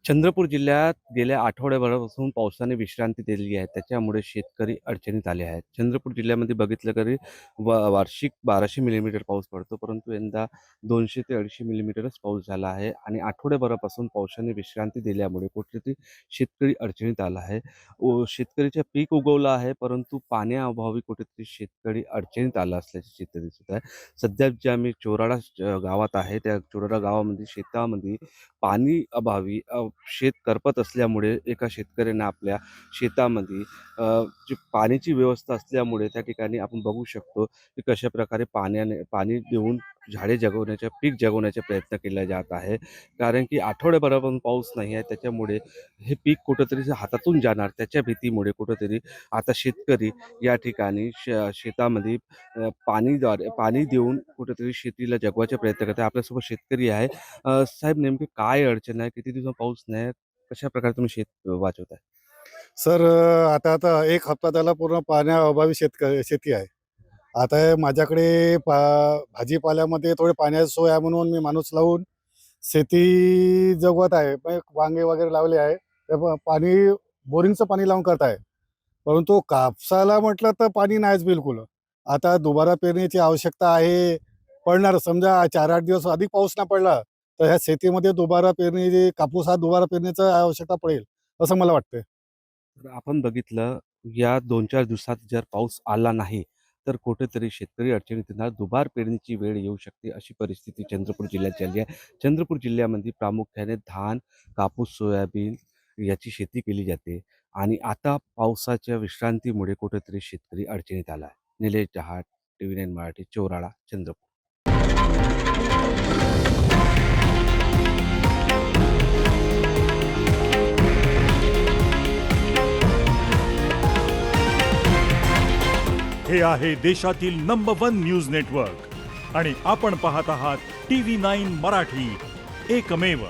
चंद्रपूर जिल्ह्यात गेल्या आठवड्याभरापासून पावसाने विश्रांती दिलेली आहे. त्याच्यामुळे शेतकरी अडचणीत आले आहेत. चंद्रपूर जिल्ह्यामध्ये बघितलं तरी वार्षिक 1200 मिलीमीटर पाऊस पडतो, परंतु यंदा 200 ते 250 मिलीमीटरच पाऊस झाला आहे आणि आठवड्याभरापासून पावसाने विश्रांती दिल्यामुळे कुठेतरी शेतकरी अडचणीत आला आहे. शेतकरीचं पीक उगवलं आहे, परंतु पाण्याअभावी कुठेतरी शेतकरी अडचणीत आला असल्याचे चित्र दिसत आहे. सध्या जे आम्ही चोराडा गावात आहे, त्या चोराडा गावामध्ये शेतामध्ये पाणी अभावी शेत करपत असल्यामुळे एका शेतकऱ्यानं आपल्या शेतामध्ये जी पाण्याची व्यवस्था असल्यामुळे त्या ठिकाणी आपण बघू शकतो की कशाप्रकारे पाणी देऊन झाडे जगवण्याच्या पीक जगवण्याचा प्रयत्न केला जात आहे. कारण की आठवड्याभरापासून पाऊस नाही आहे, त्याच्यामुळे हे पीक कुठंतरी हातातून जाणार त्याच्या भीतीमुळे कुठंतरी आता शेतकरी या ठिकाणी शेतामध्ये पाणी देऊन कुठेतरी शेतीला जगवायचा प्रयत्न करत आहे. आपल्यासोबत शेतकरी आहे. साहेब नेमकी काय अडचण आहे? किती दिवस पाऊस नाही? कशाप्रकारे तुम्ही शेत वाचवताय? सर आता आता 1 हप्ता त्याला पूर्ण पाण्याअभावी शेती आहे. आता हे माझ्याकडे भाजीपाल्यामध्ये थोडी पाण्याची सोय आहे म्हणून मी माणूस लावून शेती जगवत आहे. मग वांगे वगैरे लावले आहे. तर पाणी बोरिंगचं पाणी लावून करत आहे. परंतु कापसाला म्हटलं तर पाणी नाहीच बिलकुल. आता दुबारा पेरणीची आवश्यकता आहे. पडणार समजा 4-8 दिवस अधिक पाऊस नाही पडला, तर ह्या शेतीमध्ये दुबारा पेरणी कापूस हा दुबारा पेरणीची आवश्यकता पडेल, असं मला वाटतंय. तर आपण बघितलं या 2-4 दिवसात जर पाऊस आला नाही, तर कुठेतरी शेतकरी अडचणीत येणार. दुबार पेरणीची वेळ येऊ शकते, अशी परिस्थिती चंद्रपूर जिल्ह्यात झाली आहे. चंद्रपूर जिल्ह्यामध्ये प्रामुख्याने धान, कापूस, सोयाबीन याची शेती केली जाते आणि आता पावसाच्या विश्रांतीमुळे कुठेतरी शेतकरी अडचणीत आला आहे. निलेश जहाट, TV9 मराठी, चोराडा, चंद्रपूर. हे आहे देशातील नंबर 1 न्यूज नेटवर्क आणि आपण पाहत आहात TV9 मराठी, एकमेव.